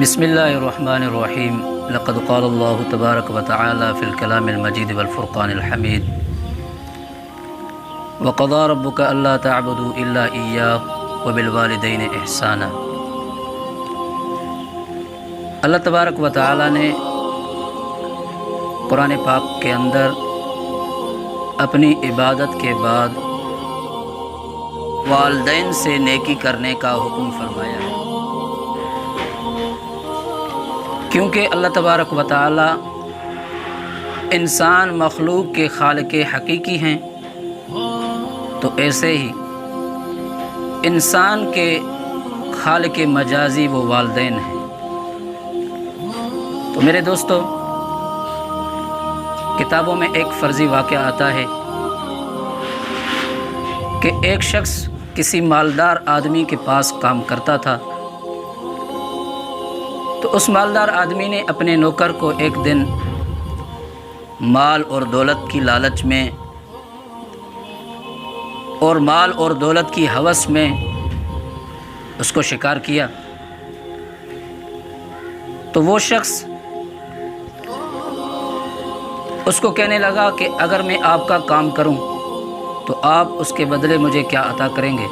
بسم اللہ الرحمن الرحیم لقد قال اللہ تبارک و تعالی فی الکلام المجید والفرقان الحمید وقضى ربک الا تعبدوا الا ایاہ وبالوالدین احسانا۔ اللہ تبارک و تعالی نے قرآن پاک کے اندر اپنی عبادت کے بعد والدین سے نیکی کرنے کا حکم فرمایا ہے، کیونکہ اللہ تبارک و تعالی انسان مخلوق کے خالق حقیقی ہیں، تو ایسے ہی انسان کے خالق مجازی وہ والدین ہیں۔ تو میرے دوستو، کتابوں میں ایک فرضی واقعہ آتا ہے کہ ایک شخص کسی مالدار آدمی کے پاس کام کرتا تھا، تو اس مالدار آدمی نے اپنے نوکر کو ایک دن مال اور دولت کی لالچ میں اور مال اور دولت کی ہوس میں اس کو شکار کیا۔ تو وہ شخص اس کو کہنے لگا کہ اگر میں آپ کا کام کروں تو آپ اس کے بدلے مجھے کیا عطا کریں گے؟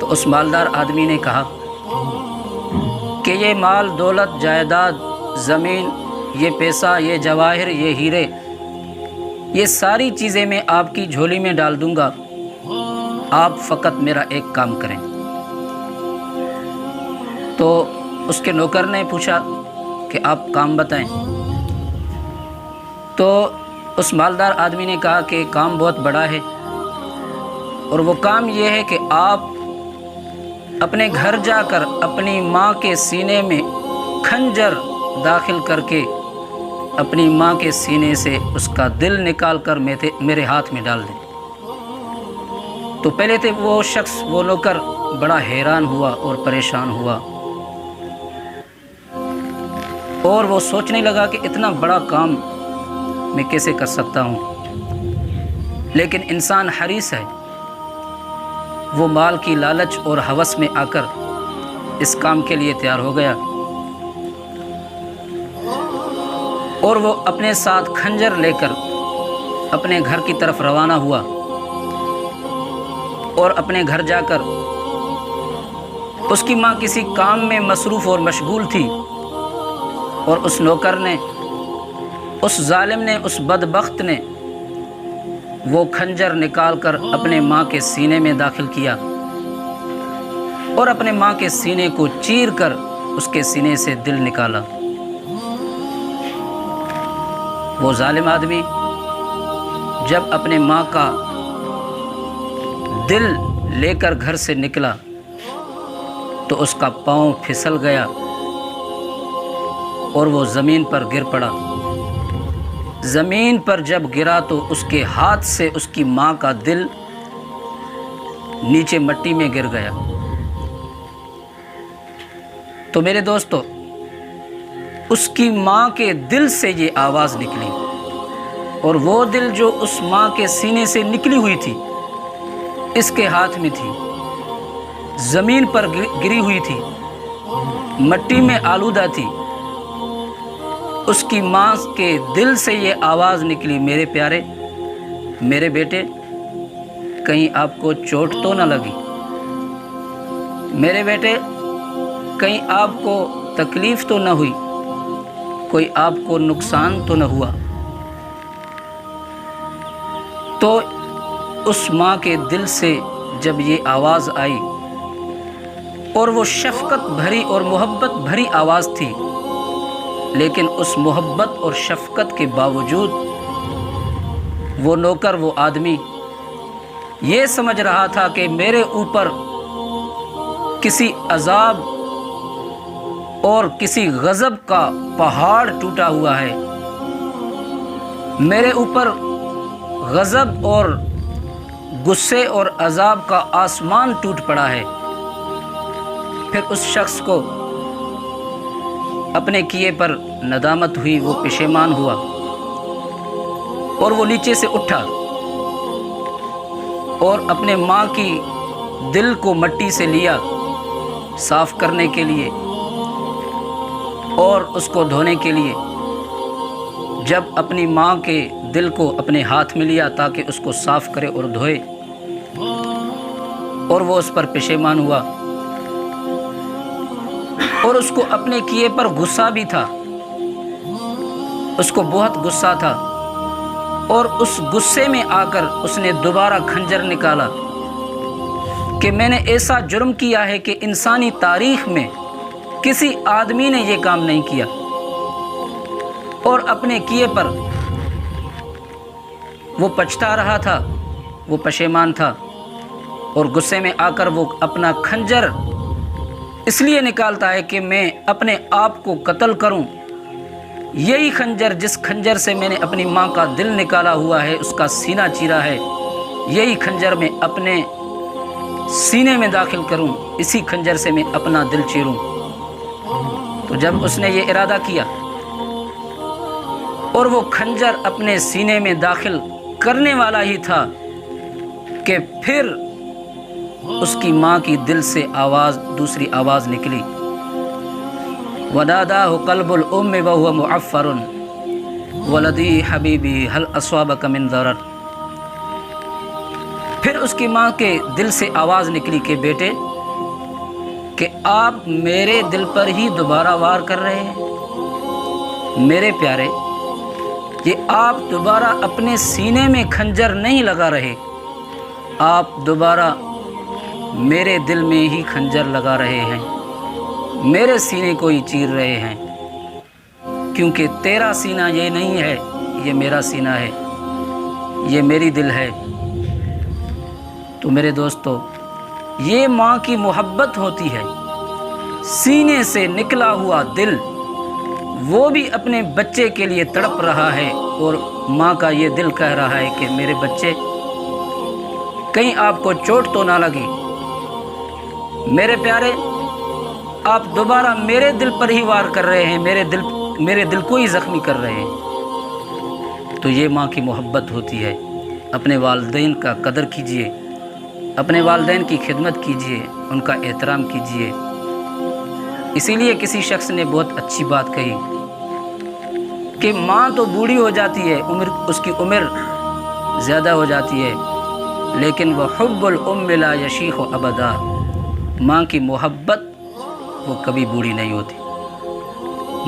تو اس مالدار آدمی نے کہا کہ یہ مال دولت جائیداد زمین، یہ پیسہ، یہ جواہر، یہ ہیرے، یہ ساری چیزیں میں آپ کی جھولی میں ڈال دوں گا، آپ فقط میرا ایک کام کریں۔ تو اس کے نوکر نے پوچھا کہ آپ کام بتائیں۔ تو اس مالدار آدمی نے کہا کہ کام بہت بڑا ہے، اور وہ کام یہ ہے کہ آپ اپنے گھر جا کر اپنی ماں کے سینے میں خنجر داخل کر کے اپنی ماں کے سینے سے اس کا دل نکال کر میرے ہاتھ میں ڈال دیں۔ تو پہلے تو وہ شخص، وہ نوکر بڑا حیران ہوا اور پریشان ہوا، اور وہ سوچنے لگا کہ اتنا بڑا کام میں کیسے کر سکتا ہوں۔ لیکن انسان حریص ہے، وہ مال کی لالچ اور ہوس میں آ کر اس کام کے لیے تیار ہو گیا، اور وہ اپنے ساتھ خنجر لے کر اپنے گھر کی طرف روانہ ہوا، اور اپنے گھر جا کر اس کی ماں کسی کام میں مصروف اور مشغول تھی، اور اس نوکر نے، اس ظالم نے، اس بدبخت نے وہ خنجر نکال کر اپنے ماں کے سینے میں داخل کیا، اور اپنے ماں کے سینے کو چیر کر اس کے سینے سے دل نکالا۔ وہ ظالم آدمی جب اپنے ماں کا دل لے کر گھر سے نکلا تو اس کا پاؤں پھسل گیا اور وہ زمین پر گر پڑا۔ زمین پر جب گرا تو اس کے ہاتھ سے اس کی ماں کا دل نیچے مٹی میں گر گیا۔ تو میرے دوستو، اس کی ماں کے دل سے یہ آواز نکلی، اور وہ دل جو اس ماں کے سینے سے نکلی ہوئی تھی اس کے ہاتھ میں تھی، زمین پر گری ہوئی تھی، مٹی میں آلودہ تھی۔ اس کی ماں کے دل سے یہ آواز نکلی، میرے پیارے، میرے بیٹے، کہیں آپ کو چوٹ تو نہ لگی؟ میرے بیٹے، کہیں آپ کو تکلیف تو نہ ہوئی؟ کوئی آپ کو نقصان تو نہ ہوا؟ تو اس ماں کے دل سے جب یہ آواز آئی، اور وہ شفقت بھری اور محبت بھری آواز تھی، لیکن اس محبت اور شفقت کے باوجود وہ نوکر، وہ آدمی یہ سمجھ رہا تھا کہ میرے اوپر کسی عذاب اور کسی غضب کا پہاڑ ٹوٹا ہوا ہے، میرے اوپر غضب اور غصے اور عذاب کا آسمان ٹوٹ پڑا ہے۔ پھر اس شخص کو اپنے کیے پر ندامت ہوئی، وہ پشیمان ہوا، اور وہ نیچے سے اٹھا اور اپنے ماں کی دل کو مٹی سے لیا صاف کرنے کے لیے، اور اس کو دھونے کے لیے جب اپنی ماں کے دل کو اپنے ہاتھ میں لیا تاکہ اس کو صاف کرے اور دھوئے، اور وہ اس پر پشیمان ہوا اور اس کو اپنے کیے پر غصہ بھی تھا، اس کو بہت غصہ تھا، اور اس غصے میں آ کر اس نے دوبارہ خنجر نکالا کہ میں نے ایسا جرم کیا ہے کہ انسانی تاریخ میں کسی آدمی نے یہ کام نہیں کیا، اور اپنے کیے پر وہ پچھتا رہا تھا، وہ پشیمان تھا، اور غصے میں آ کر وہ اپنا خنجر اس لیے نکالتا ہے کہ میں اپنے آپ کو قتل کروں۔ یہی خنجر جس خنجر سے میں نے اپنی ماں کا دل نکالا ہوا ہے، اس کا سینہ چیرا ہے، یہی خنجر میں اپنے سینے میں داخل کروں، اسی خنجر سے میں اپنا دل چیروں۔ تو جب اس نے یہ ارادہ کیا اور وہ خنجر اپنے سینے میں داخل کرنے والا ہی تھا کہ پھر اس کی ماں کی دل سے دوسری آواز نکلی، وَنَادَاهُ قَلْبُ الْأُمِّ وَهُوَ مُعَفَّرٌ وَلَدِي حَبِيبِي هَلْ أَصَابَكَ مِنْ ضَرَرٍ۔ پھر اس کی ماں کے دل سے آواز نکلی کہ بیٹے، کہ آپ میرے دل پر ہی دوبارہ وار کر رہے ہیں، میرے پیارے، یہ آپ دوبارہ اپنے سینے میں خنجر نہیں لگا رہے، آپ دوبارہ میرے دل میں ہی خنجر لگا رہے ہیں، میرے سینے کو ہی چیر رہے ہیں، کیونکہ تیرا سینہ یہ نہیں ہے، یہ میرا سینہ ہے، یہ میری دل ہے۔ تو میرے دوستو، یہ ماں کی محبت ہوتی ہے، سینے سے نکلا ہوا دل وہ بھی اپنے بچے کے لیے تڑپ رہا ہے، اور ماں کا یہ دل کہہ رہا ہے کہ میرے بچے، کہیں آپ کو چوٹ تو نہ لگی، میرے پیارے، آپ دوبارہ میرے دل پر ہی وار کر رہے ہیں، میرے دل کو ہی زخمی کر رہے ہیں۔ تو یہ ماں کی محبت ہوتی ہے۔ اپنے والدین کا قدر کیجئے، اپنے والدین کی خدمت کیجئے، ان کا احترام کیجئے۔ اسی لیے کسی شخص نے بہت اچھی بات کہی کہ ماں تو بوڑھی ہو جاتی ہے، اس کی عمر زیادہ ہو جاتی ہے، لیکن وَحُبُّ الْأُمِّ لَا يَشِيخُ أَبَدًا، ماں کی محبت وہ کبھی بوڑھی نہیں ہوتی۔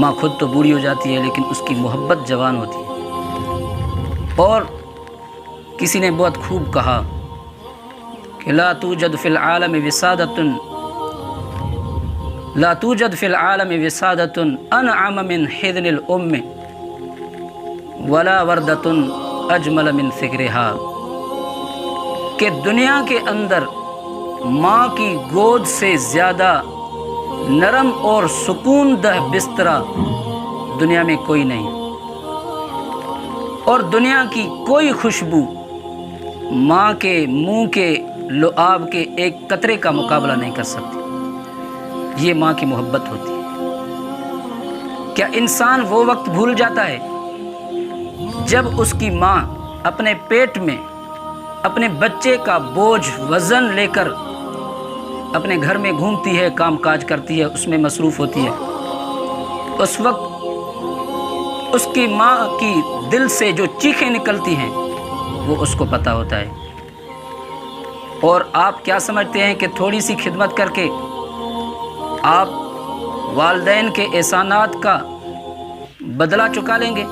ماں خود تو بوڑھی ہو جاتی ہے لیکن اس کی محبت جوان ہوتی ہے۔ اور کسی نے بہت خوب کہا کہ لا توجد فی العالم وسادۃ انعم من حضن الام ولا وردۃ اجمل من فکرها، کہ دنیا کے اندر ماں کی گود سے زیادہ نرم اور سکون دہ بسترا دنیا میں کوئی نہیں، اور دنیا کی کوئی خوشبو ماں کے منہ کے لعاب کے ایک قطرے کا مقابلہ نہیں کر سکتی۔ یہ ماں کی محبت ہوتی ہے۔ کیا انسان وہ وقت بھول جاتا ہے جب اس کی ماں اپنے پیٹ میں اپنے بچے کا بوجھ وزن لے کر اپنے گھر میں گھومتی ہے، کام کاج کرتی ہے، اس میں مصروف ہوتی ہے؟ اس وقت اس کی ماں کی دل سے جو چیخیں نکلتی ہیں وہ اس کو پتہ ہوتا ہے۔ اور آپ کیا سمجھتے ہیں کہ تھوڑی سی خدمت کر کے آپ والدین کے احسانات کا بدلہ چکا لیں گے؟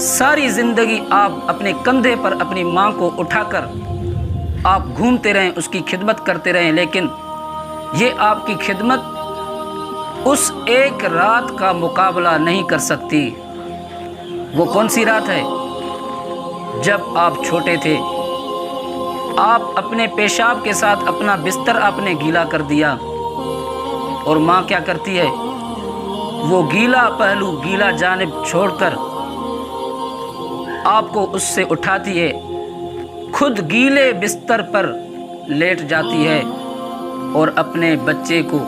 ساری زندگی آپ اپنے کندھے پر اپنی ماں کو اٹھا کر آپ گھومتے رہیں، اس کی خدمت کرتے رہیں، لیکن یہ آپ کی خدمت اس ایک رات کا مقابلہ نہیں کر سکتی۔ وہ کون سی رات ہے؟ جب آپ چھوٹے تھے، آپ اپنے پیشاب کے ساتھ اپنا بستر آپ نے گیلا کر دیا، اور ماں کیا کرتی ہے؟ وہ گیلا پہلو، گیلا جانب چھوڑ کر آپ کو اس سے اٹھاتی ہے، خود گیلے بستر پر لیٹ جاتی ہے اور اپنے بچے کو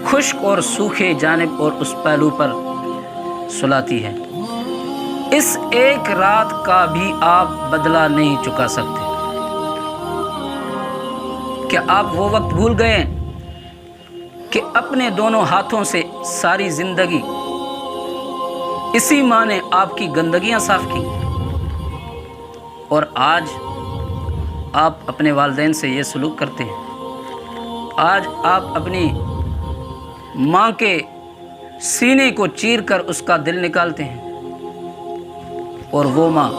خشک اور سوکھے جانب اور اس پہلو پر سلاتی ہے۔ اس ایک رات کا بھی آپ بدلہ نہیں چکا سکتے۔ کیا آپ وہ وقت بھول گئے کہ اپنے دونوں ہاتھوں سے ساری زندگی اسی ماں نے آپ کی گندگیاں صاف کی، اور آج آپ اپنے والدین سے یہ سلوک کرتے ہیں۔ آج آپ اپنی ماں کے سینے کو چیر کر اس کا دل نکالتے ہیں، اور وہ ماں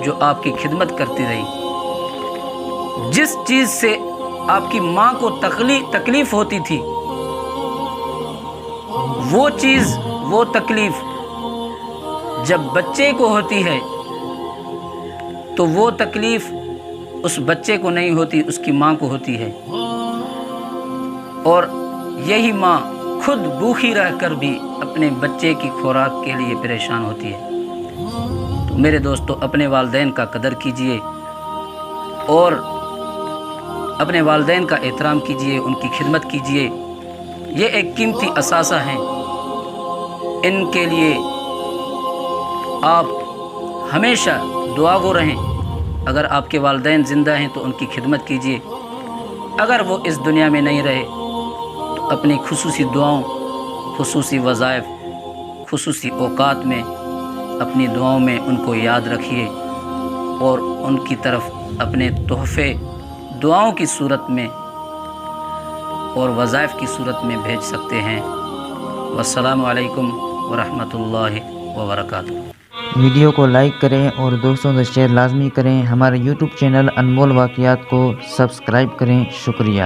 جو آپ کی خدمت کرتی رہی، جس چیز سے آپ کی ماں کو تکلیف ہوتی تھی، وہ چیز، وہ تکلیف جب بچے کو ہوتی ہے تو وہ تکلیف اس بچے کو نہیں ہوتی، اس کی ماں کو ہوتی ہے، اور یہی ماں خود بھوکی رہ کر بھی اپنے بچے کی خوراک کے لیے پریشان ہوتی ہے۔ تو میرے دوستو، اپنے والدین کا قدر کیجئے اور اپنے والدین کا احترام کیجئے، ان کی خدمت کیجئے۔ یہ ایک قیمتی اثاثہ ہیں، ان کے لیے آپ ہمیشہ دعا گو رہیں۔ اگر آپ کے والدین زندہ ہیں تو ان کی خدمت کیجئے، اگر وہ اس دنیا میں نہیں رہے تو اپنی خصوصی دعاؤں، خصوصی وظائف، خصوصی اوقات میں اپنی دعاؤں میں ان کو یاد رکھیے، اور ان کی طرف اپنے تحفے دعاؤں کی صورت میں اور وظائف کی صورت میں بھیج سکتے ہیں۔ والسلام علیکم ورحمۃ اللہ وبرکاتہ۔ ویڈیو کو لائک کریں اور دوستوں سے شیئر لازمی کریں۔ ہمارے یوٹیوب چینل انمول واقعات کو سبسکرائب کریں۔ شکریہ۔